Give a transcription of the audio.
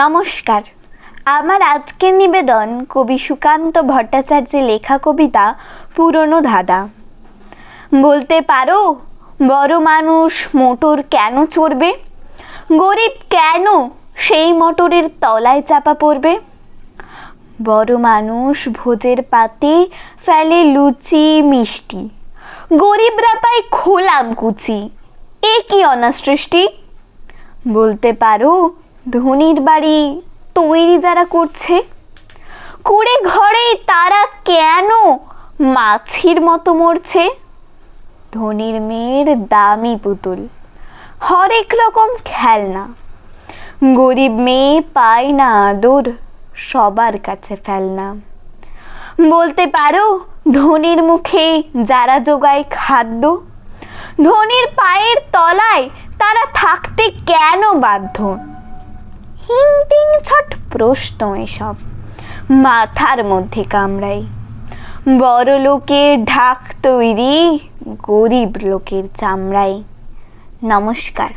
নমস্কার। আমার আজকের নিবেদন কবি সুকান্ত ভট্টাচার্যের লেখা কবিতা পুরনো ধাঁধা। বলতে পারো বড় মানুষ মোটর কেন চড়বে, গরিব কেন সেই মোটরের তলায় চাপা পড়বে? বড় মানুষ ভোজের পাতে ফেলে লুচি মিষ্টি, গরিবরা পায় খোলাম কুচি, এ কি অনাসৃষ্টি? বলতে পারো ধনীর বাড়ি তৈরি যারা করছে, কুড়ে ঘরেই তারা কেন মাছির মতো মরছে? ধনীর মেয়ের দামি পুতুল, হরেক রকম খেলনা, গরিব মেয়ে পায় না আদর, সবার কাছে ফেলনা। বলতে পারো ধনীর মুখে যারা জোগায় খাদ্য, ধনীর পায়ের তলায় তারা থাকতে কেন বাধ্য? হিং তিং ছট প্রশ্ন এসব মাথার মধ্যে কামড়াই। বড় লোকের ঢাক তৈরি গরিব লোকের চামড়ায়। নমস্কার।